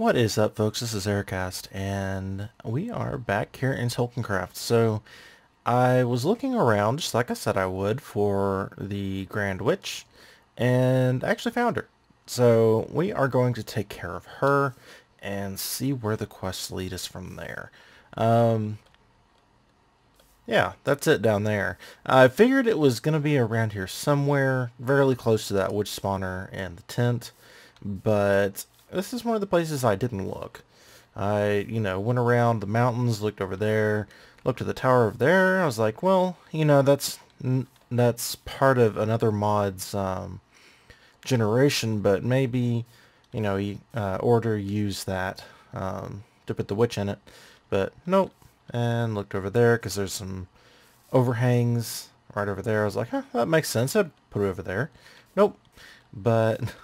What is up, folks? This is J.R.R, and we are back here in TolkienCraft. So, I was looking around, just like I said I would, for the Grand Witch, and I actually found her. So, we are going to take care of her, and see where the quests lead us from there. Yeah, that's it down there. I figured it was going to be around here somewhere, fairly close to that witch spawner and the tent, but this is one of the places I didn't look. I, went around the mountains, looked over there, looked at the tower over there. I was like, well, that's part of another mod's generation, but maybe, Order used that to put the witch in it. But nope. And looked over there because there's some overhangs right over there. I was like, huh, that makes sense. I'd put it over there. Nope. But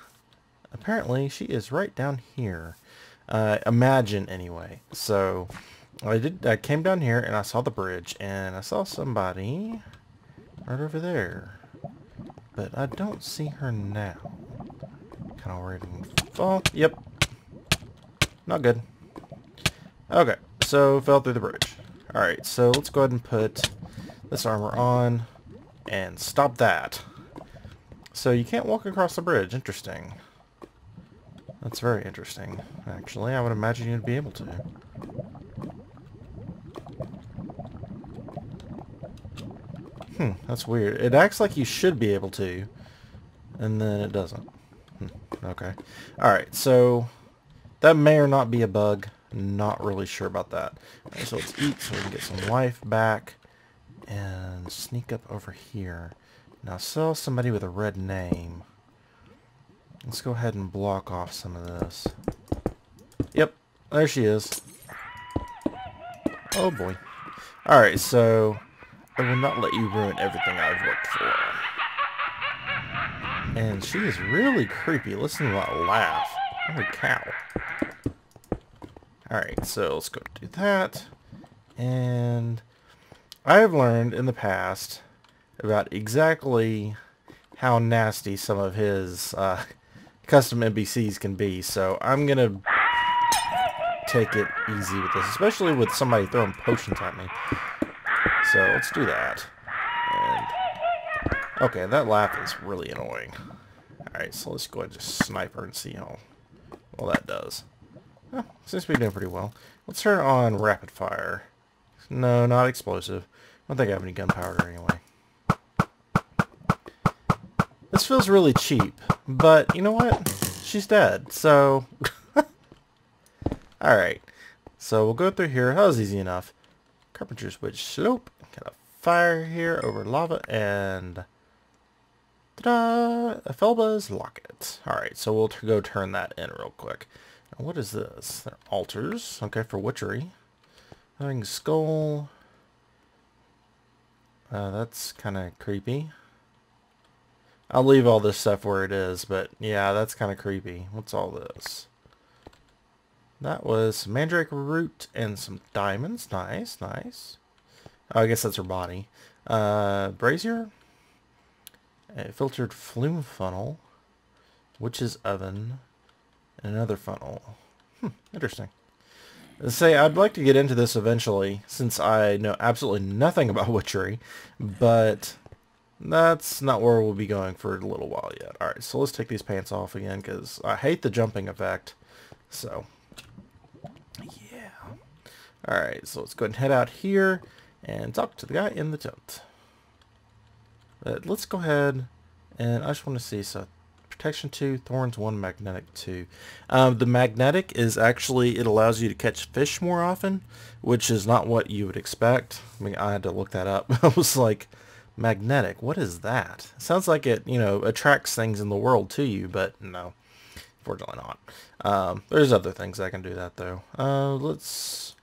apparently she is right down here. Imagine anyway. So I came down here and I saw the bridge and I saw somebody right over there. But I don't see her now. Kind of worried I'm gonna fall. Yep. Not good. Okay. So fell through the bridge. Alright, so let's go ahead and put this armor on and stop that. So you can't walk across the bridge. Interesting. That's very interesting, actually. I would imagine you'd be able to. That's weird. It acts like you should be able to, and then it doesn't. Okay. Alright, so that may or not be a bug. Not really sure about that. Alright, so let's eat so we can get some life back and sneak up over here. Now, I saw somebody with a red name. Let's go ahead and block off some of this. Yep, there she is. Oh boy. Alright, so I will not let you ruin everything I've worked for. And she is really creepy. Listen to that laugh. Holy cow. Alright, so let's go do that. And I have learned in the past about exactly how nasty some of his custom NPCs can be, so I'm going to take it easy with this, especially with somebody throwing potions at me. So let's do that. And okay, that laugh is really annoying. Alright, so let's go ahead and just snipe her and see how well that does. Oh, seems to be doing pretty well. Let's turn on rapid fire. No, not explosive. I don't think I have any gunpowder anyway. This feels really cheap, but you know what? She's dead, so... Alright, so we'll go through here. That was easy enough. Carpenter's Wedge Slope. Got a fire here over lava, and... Ta-da! A Felba's Locket. Alright, so we'll go turn that in real quick. Now, what is this? They're altars. Okay, for witchery. Having skull. That's kind of creepy. I'll leave all this stuff where it is, but yeah, that's kind of creepy. What's all this? That was some mandrake root and some diamonds. Nice, nice. Oh, I guess that's her body. Brazier. A filtered flume funnel. Witch's oven. And another funnel. Interesting. Say, I'd like to get into this eventually, since I know absolutely nothing about witchery, but that's not where we'll be going for a little while yet. Alright, so let's take these pants off again, because I hate the jumping effect. So, yeah. Alright, so let's go ahead and head out here and talk to the guy in the tent. But let's go ahead, and I just want to see, so protection 2, thorns 1, magnetic 2. The magnetic is actually, it allows you to catch fish more often, which is not what you would expect. I mean, I had to look that up. I was like, magnetic, what is that? It sounds like it, attracts things in the world to you, but no, fortunately not. There's other things that can do that, though. Let's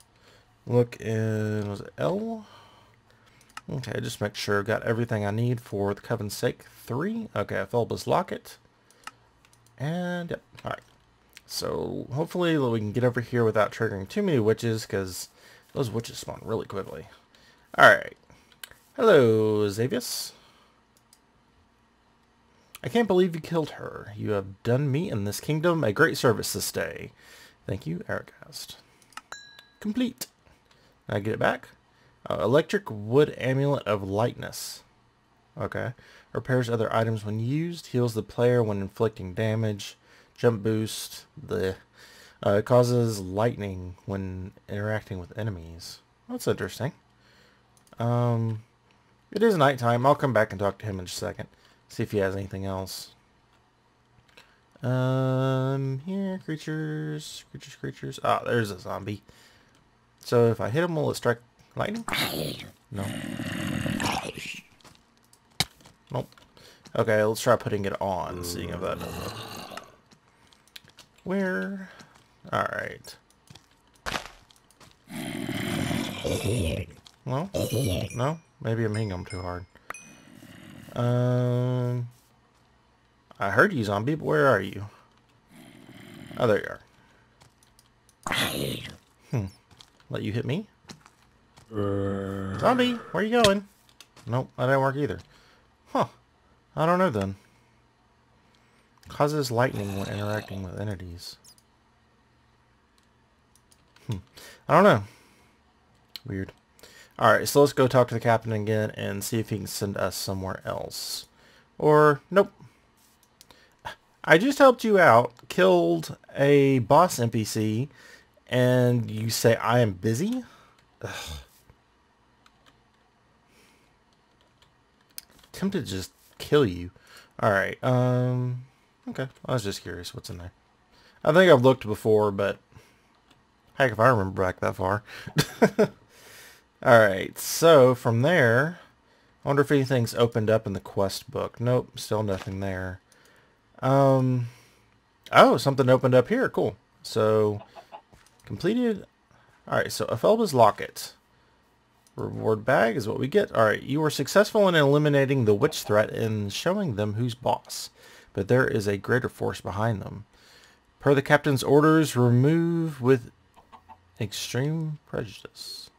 look in, was it L? Okay, just make sure I've got everything I need for the Coven's sake. 3. Okay, Felba's Locket. And, yep, alright. So, hopefully we can get over here without triggering too many witches, because those witches spawn really quickly. Alright. Hello, Xavius. I can't believe you killed her. You have done me and this kingdom a great service this day. Thank you, Aragast. Complete. Can I get it back? Electric wood amulet of lightness. Okay. Repairs other items when used. Heals the player when inflicting damage. Jump boost. Causes lightning when interacting with enemies. That's interesting. It is nighttime. I'll come back and talk to him in just a second. See if he has anything else. Here, creatures. Ah, there's a zombie. So if I hit him, will it strike lightning? No. Nope. Okay, let's try putting it on, seeing if that does it. Where? Alright. No? No? Maybe I'm hitting him too hard. I heard you, zombie, but where are you? Oh, there you are. Let you hit me? Zombie, where are you going? Nope, that didn't work either. Huh. I don't know then. Causes lightning when interacting with entities. I don't know. Weird. Alright, so let's go talk to the captain again and see if he can send us somewhere else. Or, nope. I just helped you out, killed a boss NPC, and you say I am busy? Ugh. Tempted to just kill you. Alright, okay. I was just curious what's in there. I think I've looked before, but heck if I remember back that far. Alright, so from there, I wonder if anything's opened up in the quest book. Nope, still nothing there. Oh, something opened up here. Cool. So, completed. Alright, so Afelba's Locket. Reward bag is what we get. Alright, you were successful in eliminating the witch threat and showing them who's boss. But there is a greater force behind them. Per the captain's orders, remove with extreme prejudice.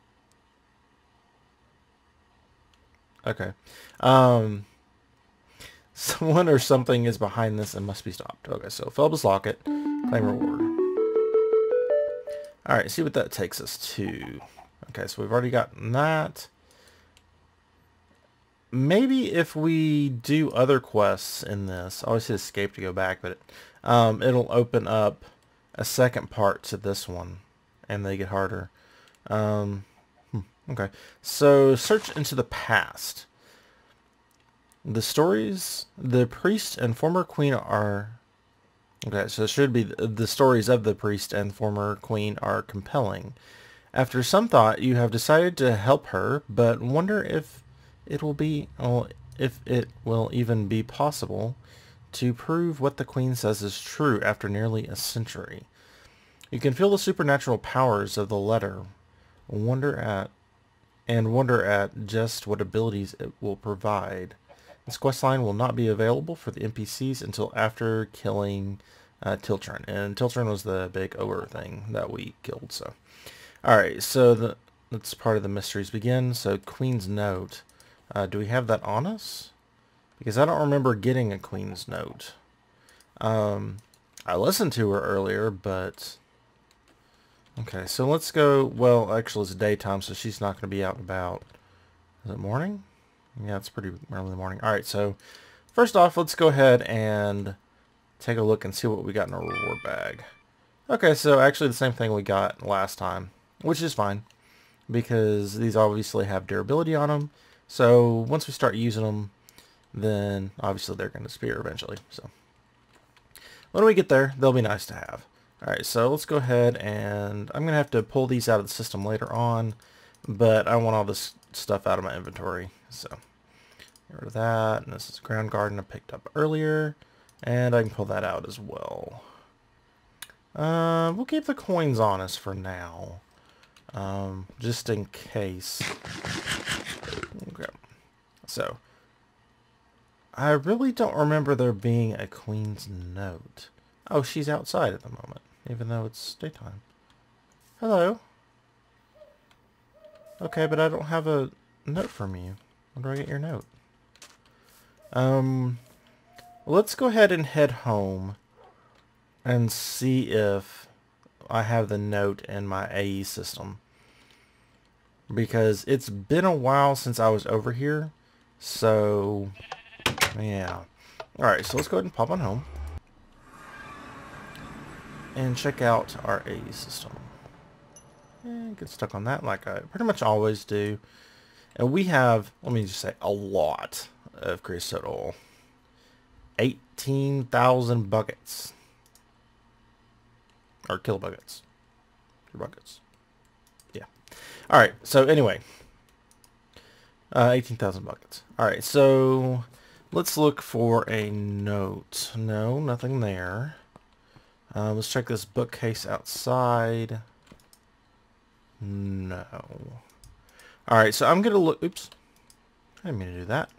Okay. Someone or something is behind this and must be stopped. Okay, so Felba's Locket. Claim reward. Alright, see what that takes us to. Okay, so we've already gotten that. Maybe if we do other quests in this, I always hit escape to go back, but it'll open up a second part to this one, and they get harder. Okay, so search into the past. The stories, the priest and former queen are... Okay, so it should be the stories of the priest and former queen are compelling. After some thought, you have decided to help her, but wonder if it will be, well, if it will even be possible to prove what the queen says is true after nearly a century. You can feel the supernatural powers of the letter, wonder at just what abilities it will provide. This questline will not be available for the NPCs until after killing Tiltern. And Tiltern was the big ogre thing that we killed. So, alright, so that's part of the mysteries begin. So, Queen's Note. Do we have that on us? Because I don't remember getting a Queen's Note. I listened to her earlier, but... Okay, so let's go... Well, actually it's daytime, so she's not going to be out and about. Is it morning? Yeah, it's pretty early in the morning. Alright, so first off, let's go ahead and take a look and see what we got in our reward bag. Okay, so actually the same thing we got last time, which is fine, because these obviously have durability on them. So once we start using them, then obviously they're going to disappear eventually. So when we get there, they'll be nice to have. Alright, so let's go ahead and I'm going to have to pull these out of the system later on, but I want all this stuff out of my inventory. So get rid of that, and this is a ground garden I picked up earlier, and I can pull that out as well. We'll keep the coins on us for now, just in case. Okay. So, I really don't remember there being a Queen's Note. Oh, she's outside at the moment, even though it's daytime. Hello. Okay, but I don't have a note from you. When do I get your note? Let's go ahead and head home and see if... I have the note in my AE system. Because it's been a while since I was over here. So, yeah. Alright, so let's go ahead and pop on home. And check out our AE system. And get stuck on that like I pretty much always do. And we have, let me just say, a lot of creosote oil. 18,000 buckets. Or kilobuckets. Or buckets. Yeah. Alright, so anyway. 18,000 buckets. Alright, so let's look for a note. No, nothing there. Let's check this bookcase outside. No. Alright, so I'm going to look... Oops. I didn't mean to do that.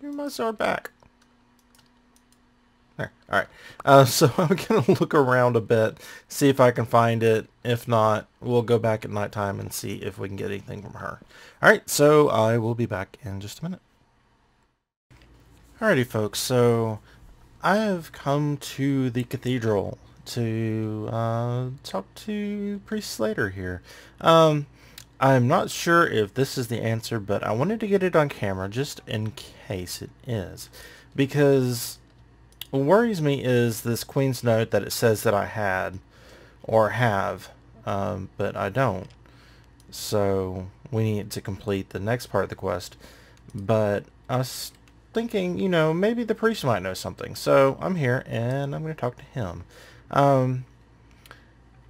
Give my sword back. There. Alright. So I'm going to look around a bit, see if I can find it. If not, we'll go back at nighttime and see if we can get anything from her. Alright, so I will be back in just a minute. Alrighty, folks. So I have come to the cathedral to talk to Priest Slater here. I'm not sure if this is the answer, but I wanted to get it on camera just in case it is. Because what worries me is this Queen's Note that it says that I had or have, but I don't. So we need to complete the next part of the quest. But I was thinking, you know, maybe the priest might know something. So I'm here and I'm going to talk to him.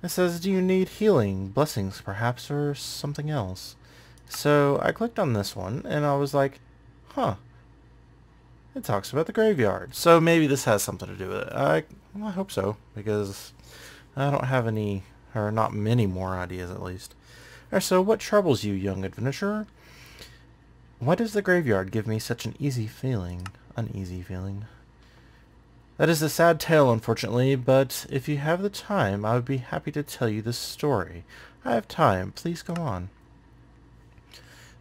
It says, do you need healing, blessings perhaps, or something else? So I clicked on this one and I was like, huh. It talks about the graveyard. So maybe this has something to do with it. I hope so, because I don't have any, or not many more ideas at least. Alright, so what troubles you, young adventurer? Why does the graveyard give me such an uneasy feeling? That is a sad tale, unfortunately, but if you have the time, I would be happy to tell you the story. I have time. Please go on.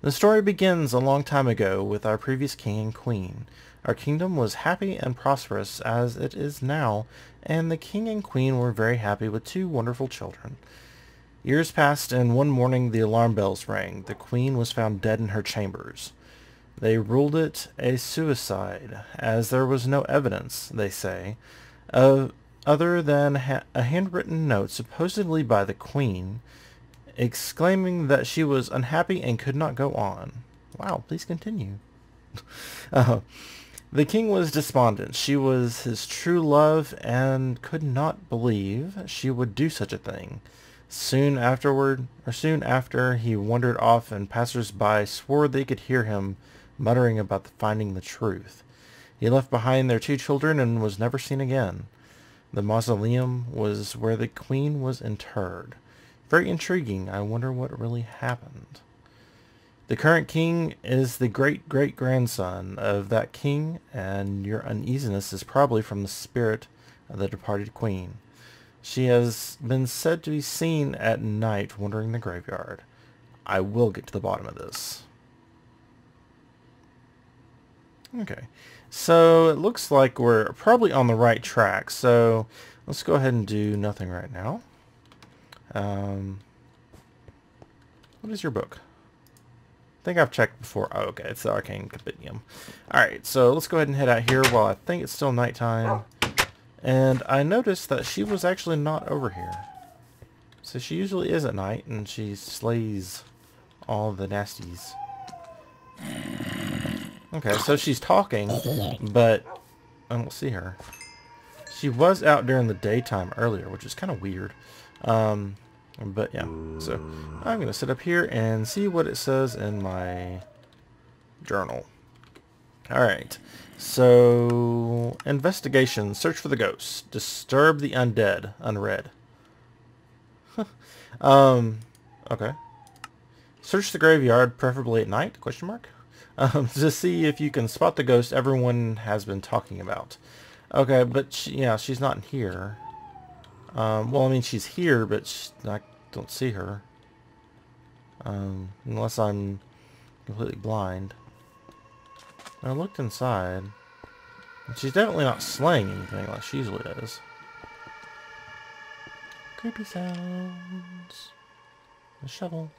The story begins a long time ago with our previous king and queen. Our kingdom was happy and prosperous as it is now, and the king and queen were very happy with 2 wonderful children. Years passed, and one morning the alarm bells rang. The queen was found dead in her chambers. They ruled it a suicide, as there was no evidence, they say, other than a handwritten note supposedly by the queen, exclaiming that she was unhappy and could not go on. Wow, please continue. The king was despondent. She was his true love and could not believe she would do such a thing. Soon after, he wandered off, and passers-by swore they could hear him muttering about finding the truth. He left behind their 2 children and was never seen again. The mausoleum was where the queen was interred. Very intriguing. I wonder what really happened. The current king is the great-great-grandson of that king, and your uneasiness is probably from the spirit of the departed queen. She has been said to be seen at night wandering the graveyard. I will get to the bottom of this. Okay, so it looks like we're probably on the right track, so let's go ahead and do nothing right now. What is your book? I think I've checked before. Oh, okay, it's the Arcane Compendium. Alright, so let's go ahead and head out here while I think it's still nighttime. And I noticed that she was actually not over here. So she usually is at night, and she slays all the nasties. Okay, so she's talking, but I don't see her. She was out during the daytime earlier, which is kind of weird. But yeah, so I'm going to sit up here and see what it says in my journal. Alright, so investigation, search for the ghosts, disturb the undead, unread. Okay. Search the graveyard, preferably at night, question mark? To see if you can spot the ghost everyone has been talking about. Okay, but she's not here. Well, I mean, she's here, but I don't see her. Unless I'm completely blind. I looked inside. And she's definitely not slaying anything like she usually does. Creepy sounds. A shovel.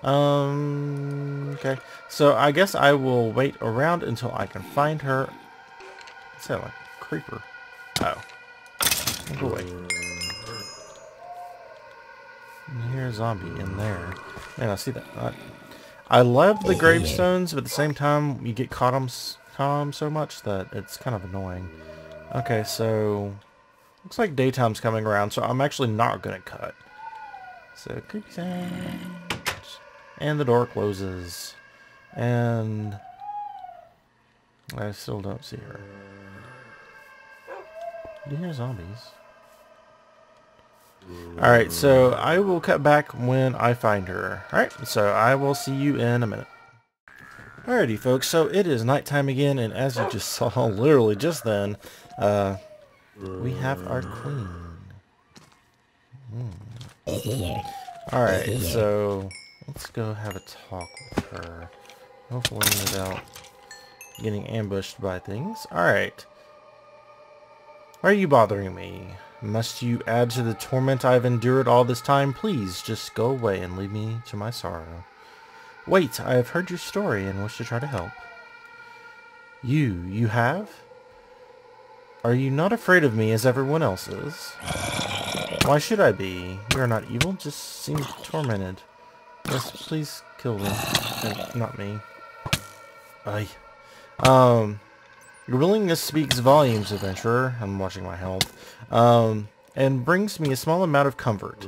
Okay. So I guess I will wait around until I can find her. It sounded like a creeper. Oh. Go away. I hear a zombie in there. Man, I see that. I love the gravestones, but at the same time, you get caught 'em so much that it's kind of annoying. Okay, so looks like daytime's coming around, so I'm actually not gonna cut. So creepy sounds, and the door closes, and I still don't see her. Do you hear zombies? Alright, so I will cut back when I find her. Alright, so I will see you in a minute. Alrighty folks, so it is nighttime again, and as you just saw literally just then, we have our queen. Alright, so let's go have a talk with her. Hopefully without getting ambushed by things. Alright. Why are you bothering me? Must you add to the torment I've endured all this time? Please, just go away and leave me to my sorrow. Wait, I have heard your story and wish to try to help. You have? Are you not afraid of me as everyone else is? Why should I be? You are not evil, just seem tormented. Yes, please kill me. Not me. Aye. Your willingness speaks volumes, adventurer. I'm watching my health. And brings me a small amount of comfort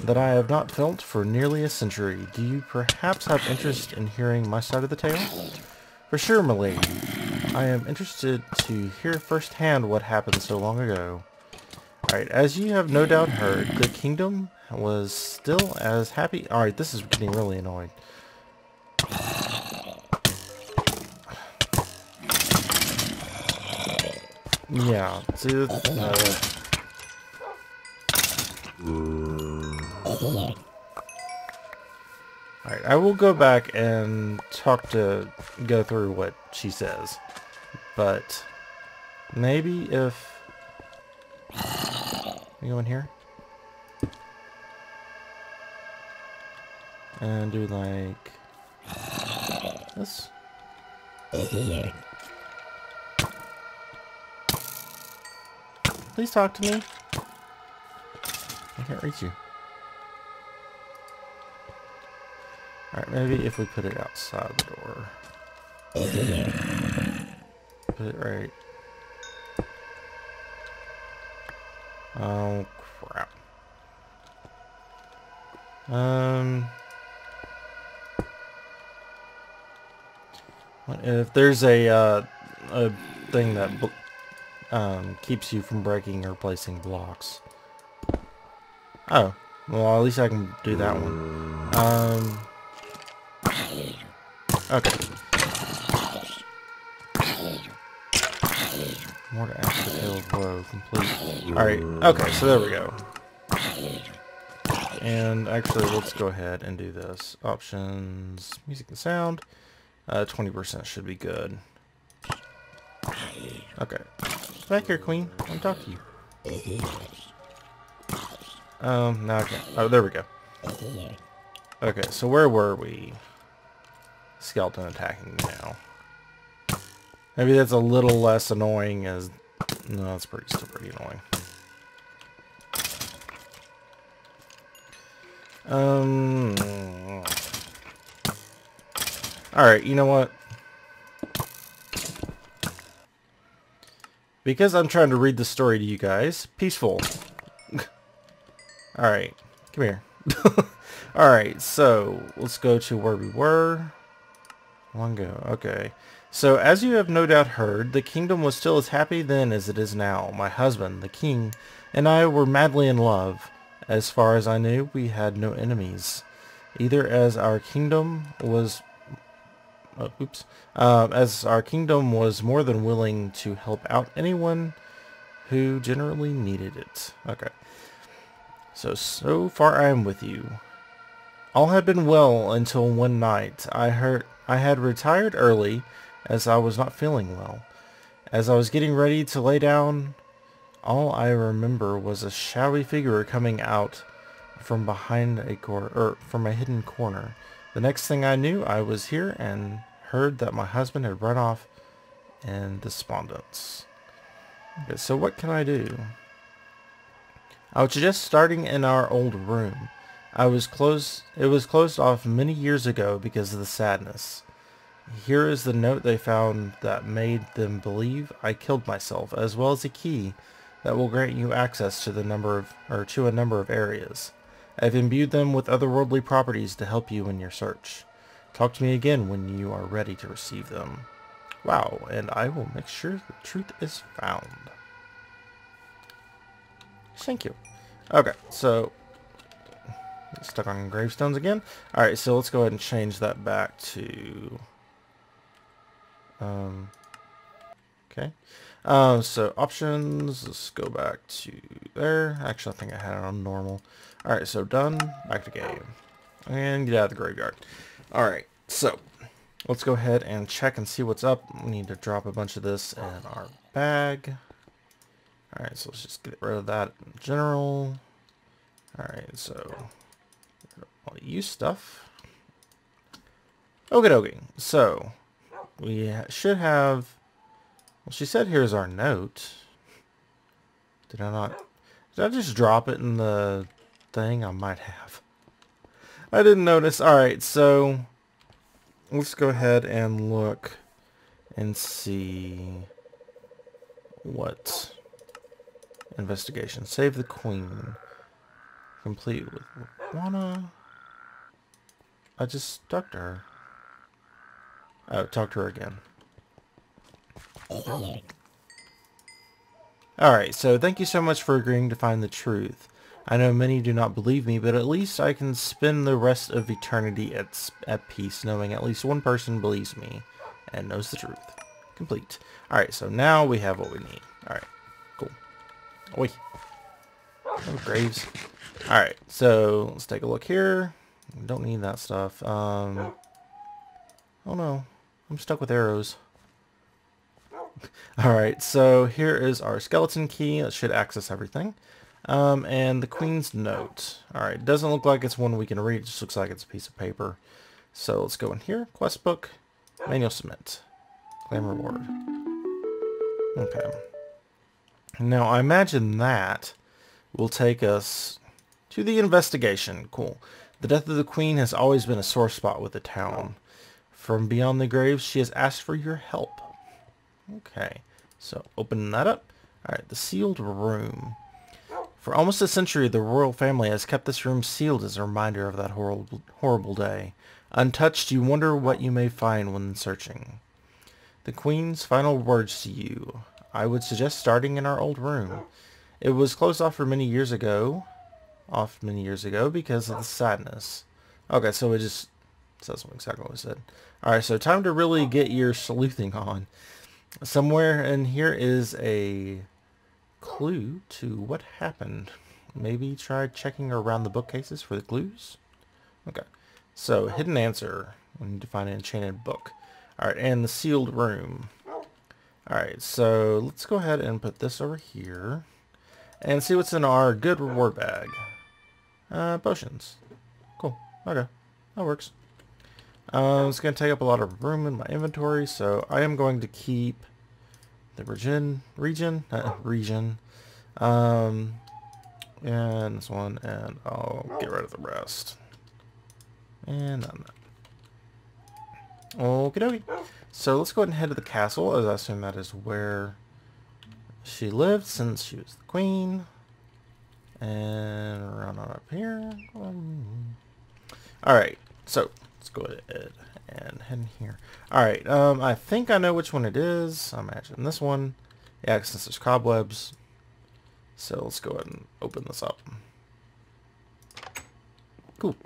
that I have not felt for nearly a century. Do you perhaps have interest in hearing my side of the tale? For sure, my lady. I am interested to hear firsthand what happened so long ago. Alright, as you have no doubt heard, the kingdom was still as happy... Alright, this is getting really annoying. Yeah, see, Alright, I will go back and go through what she says. But maybe if we go in here and do like this. Please talk to me. I can't reach you. Alright, maybe if we put it outside the door. Put it right. Oh, crap. What if there's a thing that keeps you from breaking or placing blocks? Oh, well, at least I can do that one. Okay. More to ask the tale of woe, complete. Alright, okay, so there we go. And actually, let's go ahead and do this. Options, music and sound. 20% should be good. Okay. Back here, queen. I want to talk to you. Now I can't. Oh, there we go. Okay, so where were we? Skeleton attacking now. Maybe that's a little less annoying as... No, that's still pretty annoying. Alright, you know what? Because I'm trying to read the story to you guys, peaceful. Alright, come here. Alright, so let's go to where we were. Long ago, okay. So, as you have no doubt heard, the kingdom was still as happy then as it is now. My husband, the king, and I were madly in love. As far as I knew, we had no enemies. Either as our kingdom was... as our kingdom was more than willing to help out anyone who generally needed it. Okay. So far I am with you. All had been well until one night. I had retired early as I was not feeling well. As I was getting ready to lay down, All I remember was a shadowy figure coming out from behind a corner, or from a hidden corner. The next thing I knew, I was here and heard that my husband had run off in despondence. Okay, so what can I do? I was just starting in our old room. It was closed off many years ago because of the sadness. Here is the note they found that made them believe I killed myself, as well as a key that will grant you access to a number of areas. I've imbued them with otherworldly properties to help you in your search. Talk to me again when you are ready to receive them. Wow, and I will make sure the truth is found. Thank you. Okay, so stuck on gravestones again. Alright, so let's go ahead and change that back to okay. So options, let's go back to there. Actually, I think I had it on normal. Alright, so done. Back to game. And get out of the graveyard. Alright, so let's go ahead and check and see what's up. We need to drop a bunch of this in our bag. Alright, so let's just get rid of that in general. Alright, so all the use stuff. Okie dokie. So we should have... Well, she said here's our note. Did I not... Did I just drop it in the thing? I might have. I didn't notice. Alright, so let's go ahead and look and see what investigation. Save the queen. Complete with Lana. I just talked to her. Oh, talk to her again. Alright, so thank you so much for agreeing to find the truth. I know many do not believe me, but at least I can spend the rest of eternity at peace, knowing at least one person believes me and knows the truth. Complete. Alright, so now we have what we need. Alright, cool. Oi. Oh, graves. Alright, so let's take a look here. Don't need that stuff. Oh no, I'm stuck with arrows. Alright, so here is our skeleton key. That should access everything. And the queen's note. Alright, doesn't look like it's one we can read. It just looks like it's a piece of paper. So let's go in here. Quest book. Manual submit. Claim reward. Okay. Now, I imagine that will take us to the investigation. Cool. The death of the queen has always been a sore spot with the town. From beyond the graves, she has asked for your help. Okay, so open that up. Alright, the sealed room. For almost a century, the royal family has kept this room sealed as a reminder of that horrible day. Untouched, you wonder what you may find when searching. The queen's final words to you. I would suggest starting in our old room. It was closed off many years ago because of the sadness. Okay, so it just says exactly what I said. Alright, so time to really get your sleuthing on. Somewhere in here is a clue to what happened. Maybe try checking around the bookcases for the clues? Okay, so hidden answer. We need to find an enchanted book. Alright, and the sealed room. Alright, so let's go ahead and put this over here. And see what's in our good reward bag. Potions. Cool. Okay. That works. It's going to take up a lot of room in my inventory, so I am going to keep the region, and this one, and I'll get rid of the rest. And on that. Okie dokie. So let's go ahead and head to the castle, as I assume that is where she lived since she was the queen. And run on up here. Alright, so let's go ahead and head in here. Alright, I think I know which one it is. I imagine this one. Yeah, since there's cobwebs. So let's go ahead and open this up. Cool.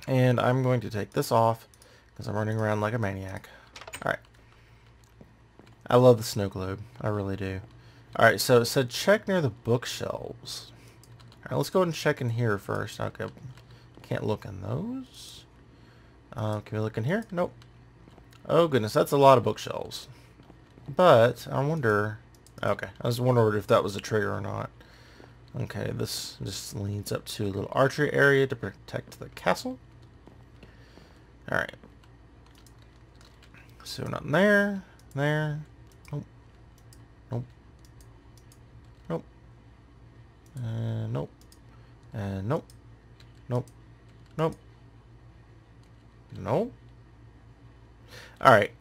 And I'm going to take this off because I'm running around like a maniac. Alright. I love the snow globe. I really do. Alright, so it said check near the bookshelves. Alright, let's go ahead and check in here first. Okay. Can't look in those. Can we look in here? Nope. Oh goodness, that's a lot of bookshelves. But I wonder Okay, I was wondering if that was a trigger or not. Okay, this just leads up to a little archery area to protect the castle. Alright. So not there. There. Nope. Nope. Nope. Nope. Nope. Nope. Nope. Nope. Alright,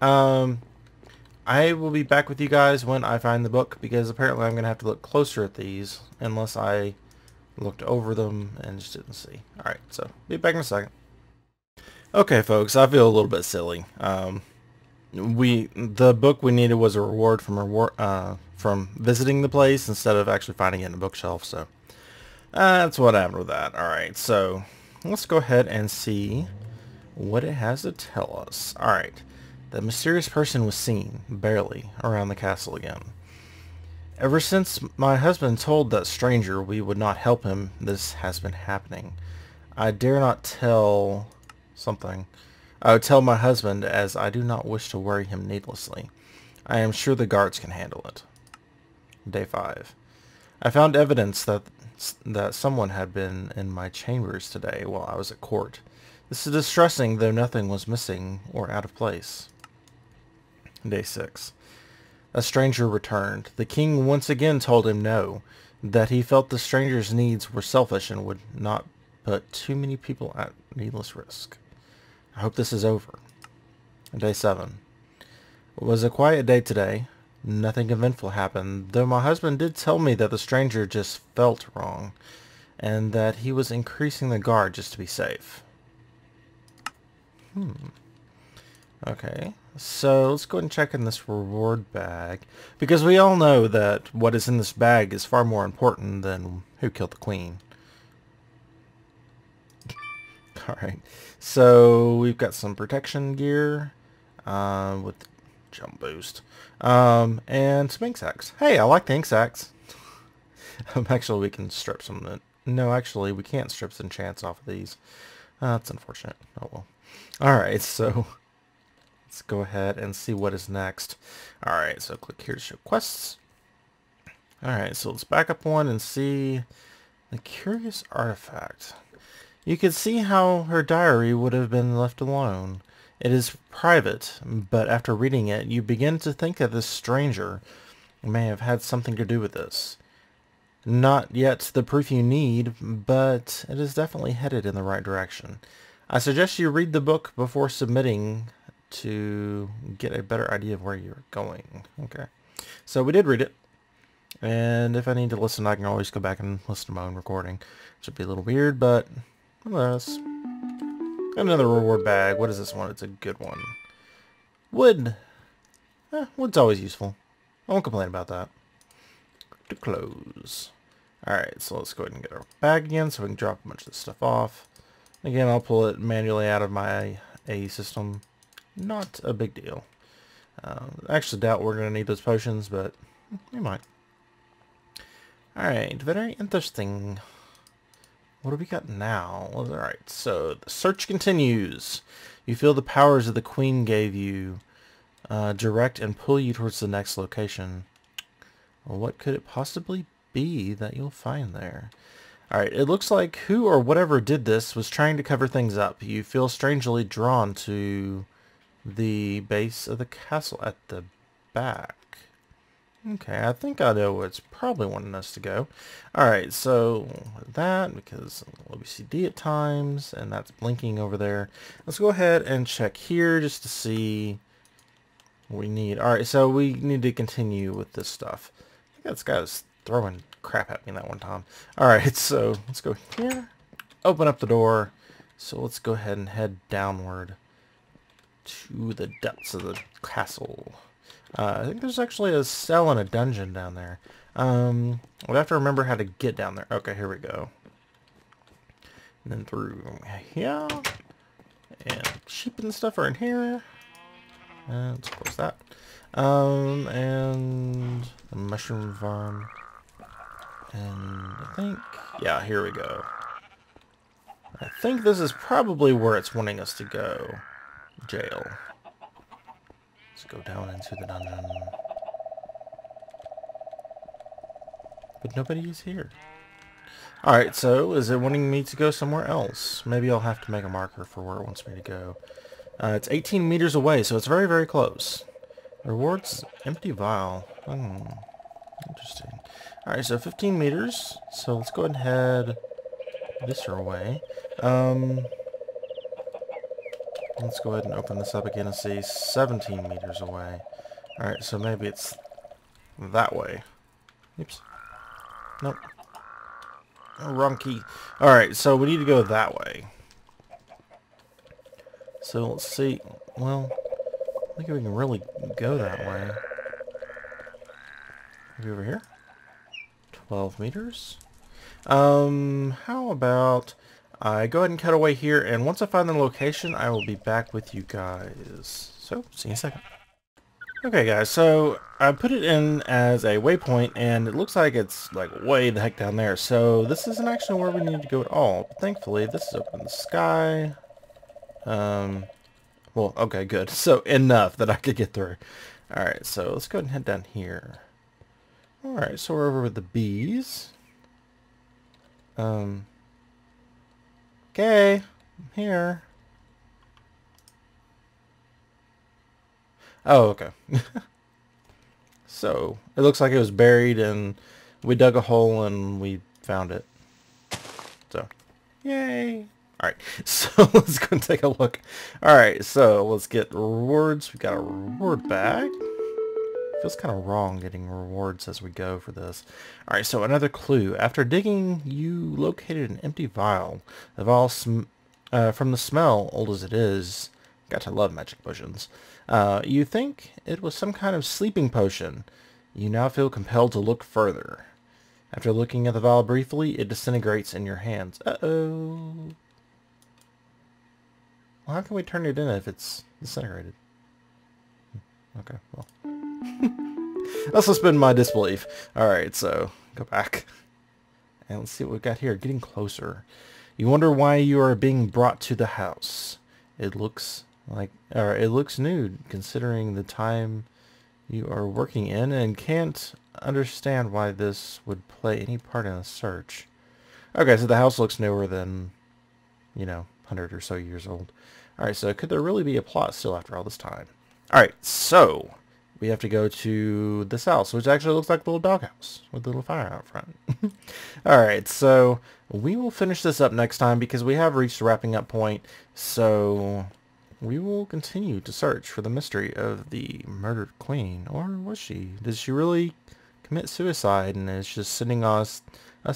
I will be back with you guys when I find the book, because apparently I'm going to have to look closer at these, unless I looked over them and just didn't see. Alright, so be back in a second. Okay, folks, I feel a little bit silly. The book we needed was a reward from visiting the place instead of actually finding it in a bookshelf, so that's what happened with that. Alright, so let's go ahead and see what it has to tell us. Alright, the mysterious person was seen, barely, around the castle again. Ever since my husband told that stranger we would not help him, this has been happening. I dare not tell something. I would tell my husband, as I do not wish to worry him needlessly. I am sure the guards can handle it. Day 5. I found evidence that someone had been in my chambers today while I was at court. This is distressing, though nothing was missing or out of place. Day 6. A stranger returned. The king once again told him no, that he felt the stranger's needs were selfish and would not put too many people at needless risk. I hope this is over. Day 7. It was a quiet day today. Nothing eventful happened, though my husband did tell me that the stranger just felt wrong, and that he was increasing the guard just to be safe. Okay, so let's go ahead and check in this reward bag, because we all know that what is in this bag is far more important than who killed the queen. Alright, so we've got some protection gear with jump boost, and some ink sacks. Hey, I like the ink sacks. Actually, we can strip some of it. No, actually, we can't strip some enchants off of these. That's unfortunate. Oh well. Alright, so let's go ahead and see what is next. Alright, so click here to show quests. Alright, so let's back up one and see the curious artifact. You can see how her diary would have been left alone. It is private, but after reading it, you begin to think that this stranger may have had something to do with this. Not yet the proof you need, but it is definitely headed in the right direction. I suggest you read the book before submitting to get a better idea of where you're going. Okay, so we did read it, and if I need to listen, I can always go back and listen to my own recording, which would be a little weird, but nonetheless. Another reward bag. What is this one? It's a good one. Wood. Wood's always useful. I won't complain about that. To close. Alright, so let's go ahead and get our bag again so we can drop a bunch of this stuff off. Again, I'll pull it manually out of my A system. Not a big deal. I actually doubt we're going to need those potions, but we might. Alright, very interesting. What do we got now? Alright, so the search continues. You feel the powers that the queen gave you direct and pull you towards the next location. Well, what could it possibly be that you'll find there? Alright, it looks like who or whatever did this was trying to cover things up. You feel strangely drawn to the base of the castle at the back. Okay, I think I know where it's probably wanting us to go. Alright, so that, because OBCD at times, and that's blinking over there. Let's go ahead and check here just to see what we need. Alright, so we need to continue with this stuff. I think this guy was throwing crap at me that one time. Alright, so let's go here. Open up the door. So let's go ahead and head downward to the depths of the castle. I think there's actually a cell and a dungeon down there. We'll have to remember how to get down there. Okay, here we go. And then through here. And sheep and stuff are in here. Let's close that. And the mushroom farm. And I think, yeah, here we go. I think this is probably where it's wanting us to go. Jail. Let's go down into the dungeon. but nobody is here. Alright, so is it wanting me to go somewhere else? Maybe I'll have to make a marker for where it wants me to go. It's 18 meters away, so it's very, very close. Rewards empty vial. Interesting. Alright, so 15 meters. So let's go ahead and head this way. Let's go ahead and open this up again and see 17 meters away. Alright, so maybe it's that way. Oops. Nope. Oh, wrong key. Alright, so we need to go that way. So let's see. Well, I think we can really go that way. Maybe over here? 12 meters? How about I go ahead and cut away here, and once I find the location, I will be back with you guys. So, see you in a second. Okay guys, so I put it in as a waypoint, and it looks like it's like way the heck down there. So this isn't actually where we need to go at all. But thankfully, this is up in the sky. Well, okay, good. So enough that I could get through. Alright, so let's go ahead and head down here. Alright, so we're over with the bees. Okay, I'm here. Oh, okay. So, it looks like it was buried, and we dug a hole and we found it. So, yay! Alright, so let's go and take a look. Alright, so let's get rewards. We got a reward bag. Feels kind of wrong getting rewards as we go for this. Alright, so another clue. After digging, you located an empty vial. The vial, from the smell, old as it is, got to love magic potions. You think it was some kind of sleeping potion. You now feel compelled to look further. After looking at the vial briefly, it disintegrates in your hands. Uh-oh. Well, how can we turn it in if it's disintegrated? Okay, well. I'll suspend my disbelief. Alright, so go back. And let's see what we've got here. Getting closer. You wonder why you are being brought to the house. It looks new considering the time you are working in, and can't understand why this would play any part in a search. Okay, so the house looks newer than, 100 or so years old. Alright, so could there really be a plot still after all this time? Alright, so we have to go to this house, which actually looks like a little doghouse with a little fire out front. Alright, so we will finish this up next time because we have reached the wrapping up point. So we will continue to search for the mystery of the murdered queen. Or was she? Did she really commit suicide and is just sending us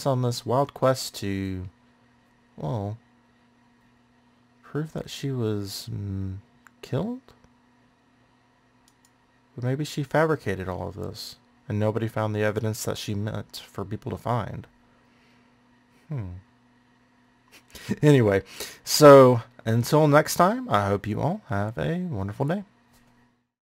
on this wild quest to, well, prove that she was killed? But maybe she fabricated all of this, and nobody found the evidence that she meant for people to find. Anyway, so until next time, I hope you all have a wonderful day.